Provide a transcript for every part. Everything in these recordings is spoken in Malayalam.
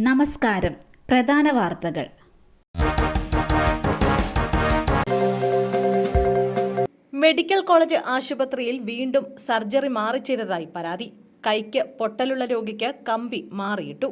നമസ്കാരം. പ്രധാന വാർത്തകൾ. മെഡിക്കൽ കോളേജ് ആശുപത്രിയിൽ വീണ്ടും സർജറി മാറി ചെയ്തതായി പരാതി. കൈക്ക് പൊട്ടലുള്ള രോഗിക്ക് കമ്പി മാറിയിട്ടു.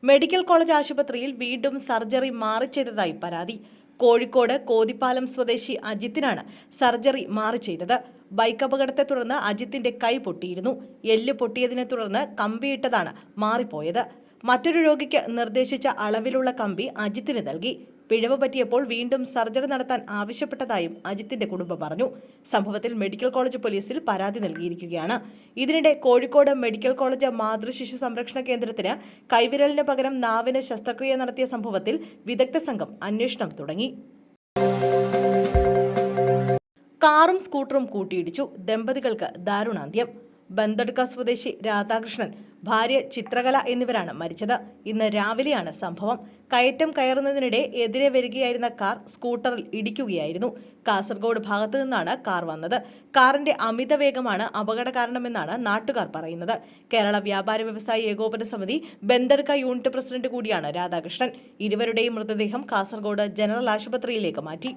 മെഡിക്കൽ കോളേജ് ആശുപത്രിയിൽ വീണ്ടും സർജറി മാറി ചെയ്തതായി പരാതി. കോഴിക്കോട് കോതിപ്പാലം സ്വദേശി അജിത്തിനാണ് സർജറി മാറി ചെയ്തത്. ബൈക്ക് അപകടത്തെ തുടർന്ന് അജിത്തിന്റെ കൈ പൊട്ടിയിരുന്നു. എല്ല് പൊട്ടിയതിനെ തുടർന്ന് കമ്പിയിട്ടതാണ് മാറിപ്പോയത്. മറ്റൊരു രോഗിക്ക് നിർദ്ദേശിച്ച അളവിലുള്ള കമ്പി അജിത്തിന് നൽകി. പിഴവ് പറ്റിയപ്പോൾ വീണ്ടും സർജറി നടത്താൻ ആവശ്യപ്പെട്ടതായും അജിത്തിന്റെ കുടുംബം പറഞ്ഞു. സംഭവത്തിൽ മെഡിക്കൽ കോളേജ് പോലീസിൽ പരാതി നൽകിയിരിക്കുകയാണ്. ഇതിനിടെ കോഴിക്കോട് മെഡിക്കൽ കോളേജ് മാതൃശിശു സംരക്ഷണ കേന്ദ്രത്തിന് കൈവിരലിന് പകരം നാവിന് ശസ്ത്രക്രിയ നടത്തിയ സംഭവത്തിൽ വിദഗ്ധ സംഘം അന്വേഷണം തുടങ്ങി. കാറും സ്കൂട്ടറും കൂട്ടിയിടിച്ചു. ദമ്പതികൾക്ക് ദാരുണാന്ത്യം. ബന്തടുക്ക സ്വദേശി രാധാകൃഷ്ണൻ, ഭാര്യ ചിത്രകല എന്നിവരാണ് മരിച്ചത്. ഇന്ന് രാവിലെയാണ് സംഭവം. കയറ്റം കയറുന്നതിനിടെ എതിരെ വരികയായിരുന്ന കാർ സ്കൂട്ടറിൽ ഇടിക്കുകയായിരുന്നു. കാസർഗോഡ് ഭാഗത്തു നിന്നാണ് കാർ വന്നത്. കാറിന്റെ അമിത വേഗമാണ് അപകട കാരണമെന്നാണ് നാട്ടുകാർ പറയുന്നത്. കേരള വ്യാപാര വ്യവസായി ഏകോപന സമിതി ബന്തടുക്ക യൂണിറ്റ് പ്രസിഡന്റ് കൂടിയാണ് രാധാകൃഷ്ണൻ. ഇരുവരുടെയും മൃതദേഹം കാസർഗോഡ് ജനറൽ ആശുപത്രിയിലേക്ക് മാറ്റി.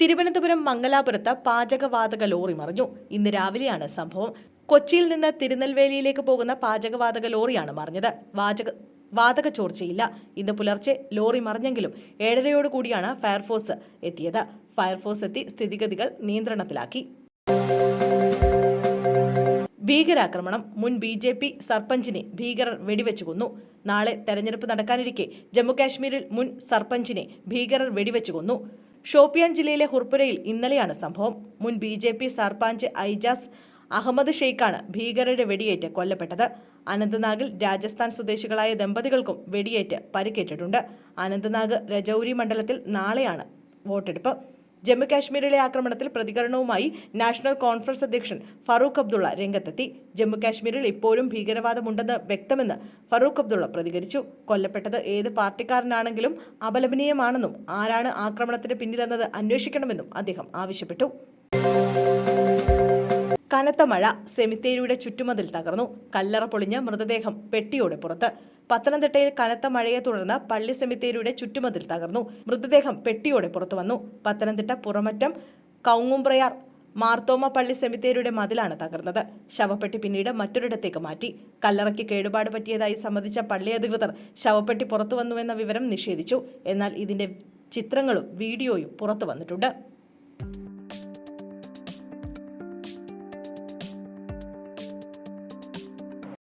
തിരുവനന്തപുരം മംഗലാപുരത്ത് പാചകവാതക ലോറി മറിഞ്ഞു. ഇന്ന് രാവിലെയാണ് സംഭവം. കൊച്ചിയിൽ നിന്ന് തിരുനെൽവേലിയിലേക്ക് പോകുന്ന പാചകവാതക ലോറിയാണ് മറിഞ്ഞത്. വാതക ചോർച്ചയില്ല. ഇന്ന് പുലർച്ചെ ലോറി മറിഞ്ഞെങ്കിലും 7:30 ഫയർഫോഴ്സ് എത്തിയത്. ഫയർഫോഴ്സ് എത്തി സ്ഥിതിഗതികൾ നിയന്ത്രണത്തിലാക്കി. ഭീകരാക്രമണം. മുൻ BJP സർപഞ്ചിനെ ഭീകരർ വെടിവെച്ചു കൊന്നു. നാളെ തെരഞ്ഞെടുപ്പ് നടക്കാനിരിക്കെ ജമ്മുകാശ്മീരിൽ മുൻ സർപഞ്ചിനെ ഭീകരർ വെടിവെച്ചു കൊന്നു. ഷോപ്പിയാൻ ജില്ലയിലെ ഹുർപുരയിൽ ഇന്നലെയാണ് സംഭവം. മുൻ BJP സർപഞ്ച് ഐജാസ് അഹമ്മദ് ഷെയ്ഖാണ് ഭീകരരുടെ വെടിയേറ്റ് കൊല്ലപ്പെട്ടത്. അനന്ത്നാഗിൽ രാജസ്ഥാൻ സ്വദേശികളായ ദമ്പതികൾക്കും വെടിയേറ്റ് പരിക്കേറ്റിട്ടുണ്ട്. അനന്ത്നാഗ് രജൌരി മണ്ഡലത്തിൽ നാളെയാണ് വോട്ടെടുപ്പ്. ജമ്മുകാശ്മീരിലെ ആക്രമണത്തിൽ പ്രതികരണവുമായി നാഷണൽ കോൺഫറൻസ് അധ്യക്ഷൻ ഫറൂഖ് അബ്ദുള്ള രംഗത്തെത്തി. ജമ്മുകാശ്മീരിൽ ഇപ്പോഴും ഭീകരവാദമുണ്ടെന്ന് വ്യക്തമെന്ന് ഫറൂഖ് അബ്ദുള്ള പ്രതികരിച്ചു. കൊല്ലപ്പെട്ടത് ഏത് പാർട്ടിക്കാരനാണെങ്കിലും അപലപനീയമാണെന്നും ആരാണ് ആക്രമണത്തിന് പിന്നിലെന്നത് അന്വേഷിക്കണമെന്നും അദ്ദേഹം ആവശ്യപ്പെട്ടു. കനത്ത മഴ. സെമിത്തേരിയുടെ ചുറ്റുമതിൽ തകർന്നു. കല്ലറ പൊളിഞ്ഞ് മൃതദേഹം പെട്ടിയോടെ പുറത്ത്. പത്തനംതിട്ടയിൽ കനത്ത മഴയെ തുടർന്ന് പള്ളി സെമിത്തേരിയുടെ ചുറ്റുമതിൽ തകർന്നു. മൃതദേഹം പെട്ടിയോടെ പുറത്തു വന്നു. പത്തനംതിട്ട പുറമറ്റം കൗങ്ങുംപ്രയാർ മാർത്തോമ പള്ളി സെമിത്തേരിയുടെ മതിലാണ് തകർന്നത്. ശവപ്പെട്ടി പിന്നീട് മറ്റൊരിടത്തേക്ക് മാറ്റി. കല്ലറയ്ക്ക് കേടുപാട് പറ്റിയതായി സമ്മതിച്ച പള്ളി അധികൃതർ ശവപ്പെട്ടി പുറത്തുവന്നുവെന്ന വിവരം നിഷേധിച്ചു. എന്നാൽ ഇതിന്റെ ചിത്രങ്ങളും വീഡിയോയും പുറത്തു വന്നിട്ടുണ്ട്.